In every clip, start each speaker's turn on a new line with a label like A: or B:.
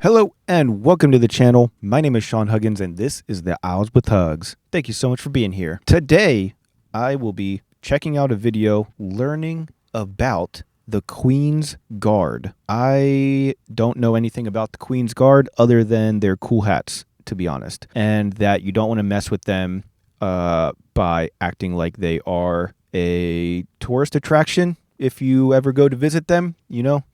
A: Hello and welcome to the channel. My name is Sean Huggins and this is the Owls with Hugs. Thank you so much for being here. Today, I will be checking out a video learning about the Queen's Guard. I don't know anything about the Queen's Guard other than their cool hats, to be honest, and that you don't want to mess with them by acting like they are a tourist attraction. If you ever go to visit them,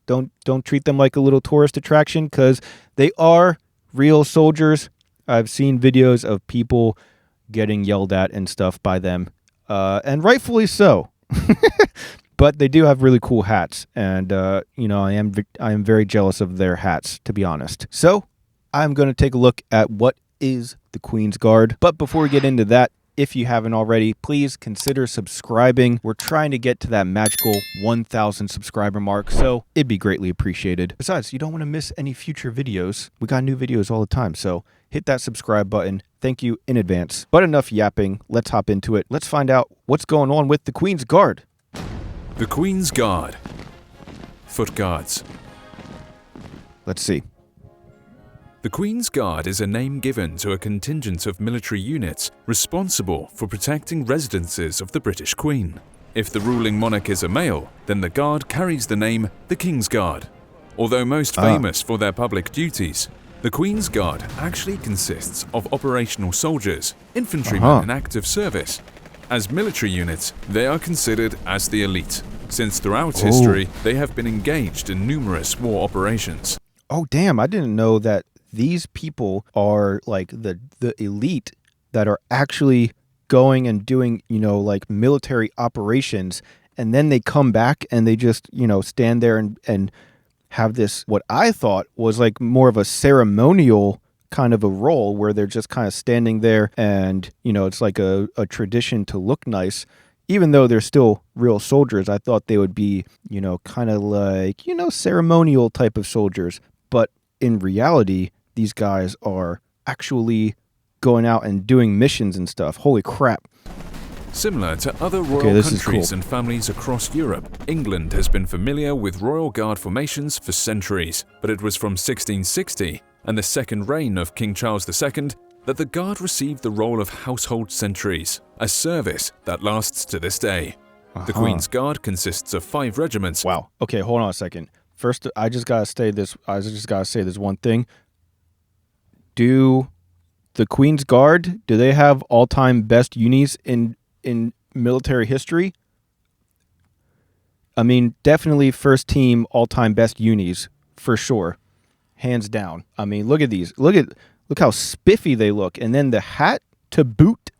A: don't treat them like a little tourist attraction because they are real soldiers. I've seen videos of people getting yelled at and stuff by them, and rightfully so. But they do have really cool hats, and I am very jealous of their hats, to be honest. So I'm going to take a look at what is the Queen's Guard. But before we get into that, if you haven't already, please consider subscribing. We're trying to get to that magical 1,000 subscriber mark, so it'd be greatly appreciated. Besides, you don't want to miss any future videos. We got new videos all the time, so hit that subscribe button. Thank you in advance. But enough yapping. Let's hop into it. Let's find out what's going on with the Queen's Guard.
B: The Queen's Guard. Foot Guards.
A: Let's see.
B: The Queen's Guard is a name given to a contingent of military units responsible for protecting residences of the British Queen. If the ruling monarch is a male, then the Guard carries the name the King's Guard. Although most famous for their public duties, the Queen's Guard actually consists of operational soldiers, infantrymen in active service. As military units, they are considered as the elite, since throughout history they have been engaged in numerous war operations.
A: Oh, damn, I didn't know that these people are like the elite that are actually going and doing, like military operations. And then they come back and they just, stand there and have this, what I thought was like more of a ceremonial kind of a role where they're just kind of standing there and, it's like a tradition to look nice. Even though they're still real soldiers, I thought they would be, kind of like, ceremonial type of soldiers. But in reality, these guys are actually going out and doing missions and stuff. Holy crap.
B: Similar to other royal countries and families across Europe, England has been familiar with Royal Guard formations for centuries, but it was from 1660 and the second reign of King Charles II that the Guard received the role of household sentries, a service that lasts to this day. The Queen's Guard consists of 5 regiments.
A: Wow. Okay, hold on a second. First, I just gotta say this one thing. Do the Queen's Guard, do they have all-time best unis in military history? I mean, definitely first team all-time best unis for sure, hands down. I mean, look at these. Look how spiffy they look, and then the hat to boot.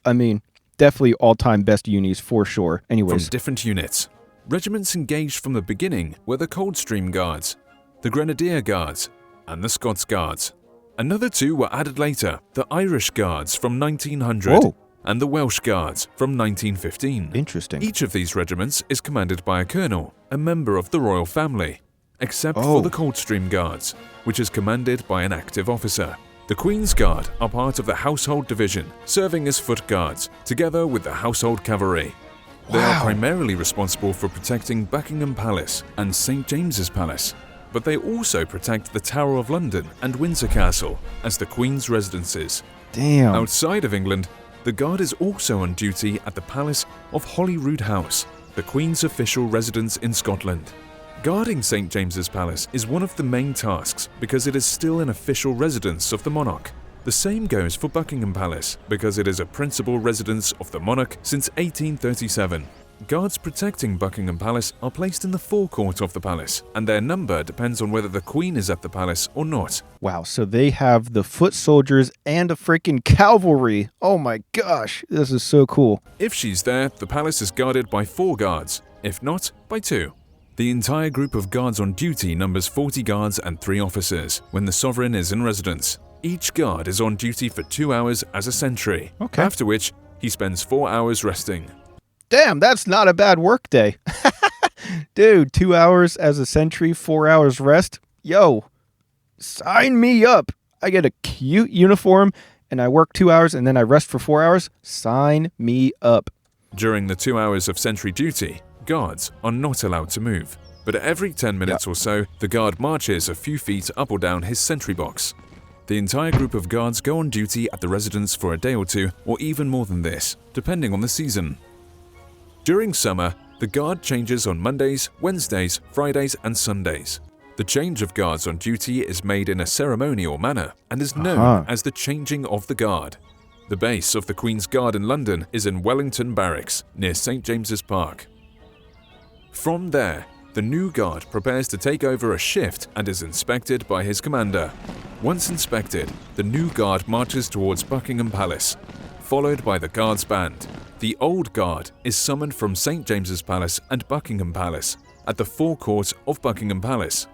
A: I mean, definitely all-time best unis for sure. Anyways,
B: from different units, regiments engaged from the beginning were the Coldstream Guards, the Grenadier Guards, and the Scots Guards. Another 2 were added later, the Irish Guards from 1900 and the Welsh Guards from 1915.
A: Interesting.
B: Each of these regiments is commanded by a colonel, a member of the royal family, except for the Coldstream Guards, which is commanded by an active officer. The Queen's Guard are part of the Household Division, serving as foot guards, together with the Household Cavalry. They are primarily responsible for protecting Buckingham Palace and St. James's Palace, but they also protect the Tower of London and Windsor Castle as the Queen's residences.
A: Damn.
B: Outside of England, the Guard is also on duty at the Palace of Holyrood House, the Queen's official residence in Scotland. Guarding St. James's Palace is one of the main tasks because it is still an official residence of the monarch. The same goes for Buckingham Palace because it is a principal residence of the monarch since 1837. Guards protecting Buckingham Palace are placed in the forecourt of the palace, and their number depends on whether the Queen is at the palace or not.
A: Wow, so they have the foot soldiers and a freaking cavalry. Oh my gosh, this is so cool.
B: If she's there, the palace is guarded by 4 guards, if not, by 2. The entire group of guards on duty numbers 40 guards and 3 officers when the sovereign is in residence. Each guard is on duty for 2 hours as a sentry, after which he spends 4 hours resting.
A: Damn, that's not a bad work day. Dude, 2 hours as a sentry, 4 hours rest. Yo, sign me up. I get a cute uniform and I work 2 hours and then I rest for 4 hours. Sign me up.
B: During the 2 hours of sentry duty, guards are not allowed to move. But every 10 minutes or so, the guard marches a few feet up or down his sentry box. The entire group of guards go on duty at the residence for a day or two, or even more than this, depending on the season. During summer, the guard changes on Mondays, Wednesdays, Fridays, and Sundays. The change of guards on duty is made in a ceremonial manner and is known as the changing of the guard. The base of the Queen's Guard in London is in Wellington Barracks, near St. James's Park. From there, the new guard prepares to take over a shift and is inspected by his commander. Once inspected, the new guard marches towards Buckingham Palace, followed by the Guards Band. The old guard is summoned from St. James's Palace and Buckingham Palace at the forecourt of Buckingham Palace.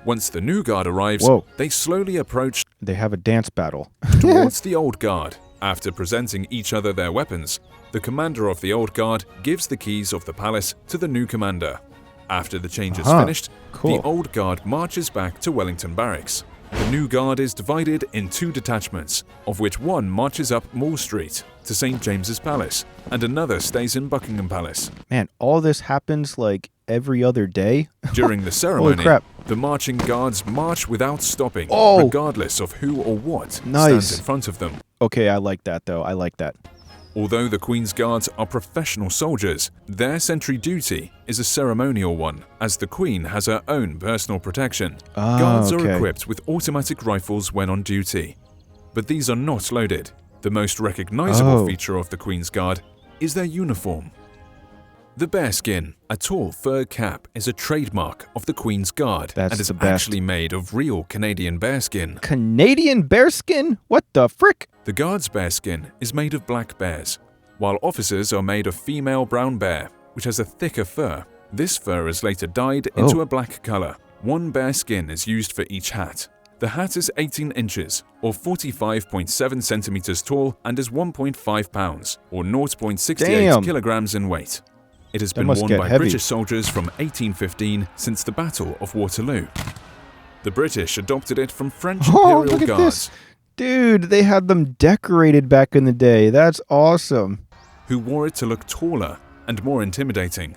B: Once the new guard arrives, they slowly approach.
A: They have a dance battle.
B: Towards the old guard. After presenting each other their weapons, the commander of the old guard gives the keys of the palace to the new commander. After the change is finished, the old guard marches back to Wellington Barracks. The new guard is divided in 2 detachments, of which one marches up Mall Street to St. James's Palace, and another stays in Buckingham Palace.
A: Man, all this happens like every other day?
B: During the ceremony,
A: Holy crap.
B: The marching guards march without stopping, regardless of who or what stands in front of them.
A: Okay, I like that though. I like that.
B: Although the Queen's Guards are professional soldiers, their sentry duty is a ceremonial one, as the Queen has her own personal protection. Guards are equipped with automatic rifles when on duty. But these are not loaded. The most recognizable feature of the Queen's Guard is their uniform. The bearskin, a tall fur cap, is a trademark of the Queen's Guard and is actually made of real Canadian bearskin.
A: Canadian bearskin? What the frick?
B: The Guard's bearskin is made of black bears, while officers are made of female brown bear, which has a thicker fur. This fur is later dyed into a black color. 1 bearskin is used for each hat. The hat is 18 inches, or 45.7 centimeters tall, and is 1.5 pounds, or 0.68 kilograms in weight. It has been worn by British soldiers from 1815 since the Battle of Waterloo. The British adopted it from French Imperial Guards.
A: Dude, they had them decorated back in the day. That's awesome.
B: Who wore it to look taller and more intimidating.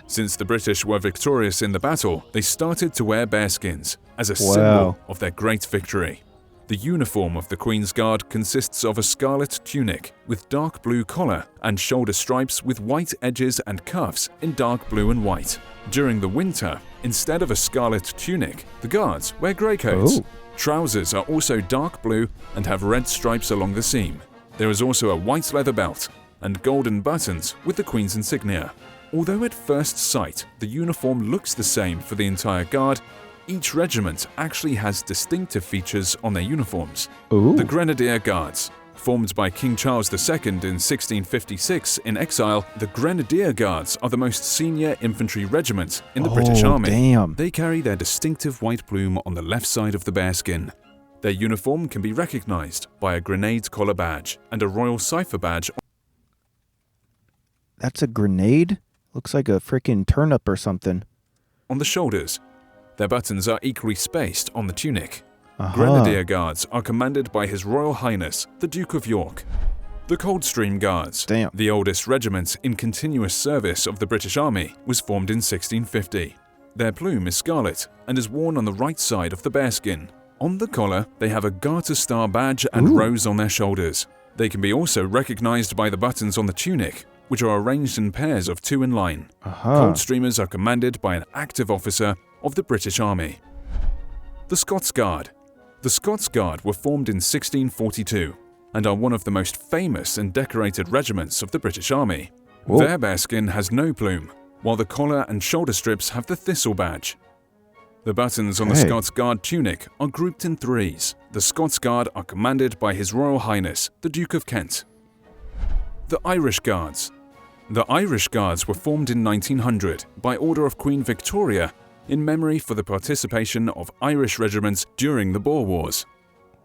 B: Since the British were victorious in the battle, they started to wear bearskins as a symbol of their great victory. The uniform of the Queen's Guard consists of a scarlet tunic with dark blue collar and shoulder stripes with white edges and cuffs in dark blue and white. During the winter, instead of a scarlet tunic, the guards wear grey coats. Trousers are also dark blue and have red stripes along the seam. There is also a white leather belt and golden buttons with the Queen's insignia. Although at first sight the uniform looks the same for the entire Guard, each regiment actually has distinctive features on their uniforms. The Grenadier Guards. Formed by King Charles II in 1656 in exile, the Grenadier Guards are the most senior infantry regiment in the British Army. They carry their distinctive white plume on the left side of the bearskin. Their uniform can be recognized by a grenade collar badge and a royal cipher badge.
A: That's a grenade? Looks like a freaking turnip or something.
B: On the shoulders. Their buttons are equally spaced on the tunic. Grenadier Guards are commanded by His Royal Highness, the Duke of York. The Coldstream Guards, the oldest regiment in continuous service of the British Army, was formed in 1650. Their plume is scarlet and is worn on the right side of the bearskin. On the collar, they have a Garter Star badge and rose on their shoulders. They can be also recognized by the buttons on the tunic, which are arranged in pairs of 2 in line. Coldstreamers are commanded by an active officer of the British Army. The Scots Guard. The Scots Guard were formed in 1642 and are one of the most famous and decorated regiments of the British Army. Their bearskin has no plume, while the collar and shoulder strips have the thistle badge. The buttons on the Scots Guard tunic are grouped in 3s. The Scots Guard are commanded by His Royal Highness, the Duke of Kent. The Irish Guards. The Irish Guards were formed in 1900 by order of Queen Victoria in memory for the participation of Irish regiments during the Boer Wars.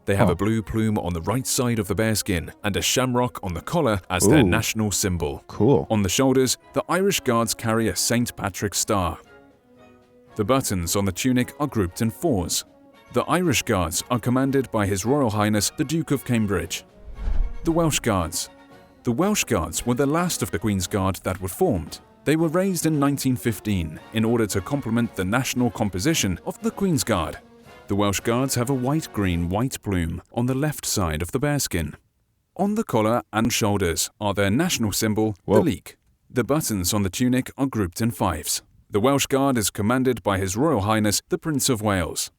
B: They have a blue plume on the right side of the bearskin and a shamrock on the collar as their national symbol. On the shoulders, the Irish Guards carry a St. Patrick's star. The buttons on the tunic are grouped in 4s. The Irish Guards are commanded by His Royal Highness the Duke of Cambridge. The Welsh Guards. The Welsh Guards were the last of the Queen's Guard that were formed. They were raised in 1915 in order to complement the national composition of the Queen's Guard. The Welsh Guards have a white plume on the left side of the bearskin. On the collar and shoulders are their national symbol, the leek. The buttons on the tunic are grouped in fives. The Welsh Guard is commanded by His Royal Highness the Prince of Wales.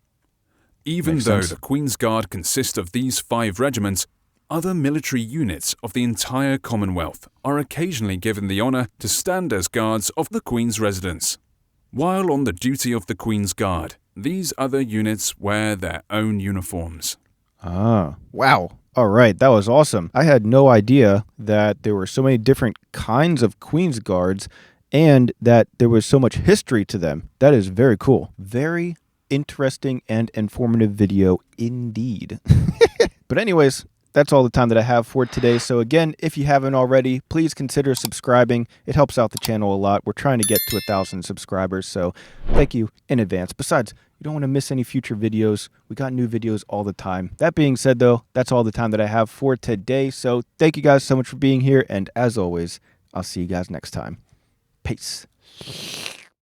B: Even though the Queen's Guard consists of these 5 regiments, other military units of the entire Commonwealth are occasionally given the honour to stand as guards of the Queen's residence. While on the duty of the Queen's Guard, these other units wear their own uniforms.
A: Ah, wow. All right, that was awesome. I had no idea that there were so many different kinds of Queen's Guards and that there was so much history to them. That is very cool. Very interesting and informative video indeed. But anyways, that's all the time that I have for today. So again, if you haven't already, please consider subscribing. It helps out the channel a lot. We're trying to get to 1,000 subscribers, so thank you in advance. Besides, you don't want to miss any future videos. We got new videos all the time. That being said, though, that's all the time that I have for today. So thank you guys so much for being here. And as always, I'll see you guys next time. Peace.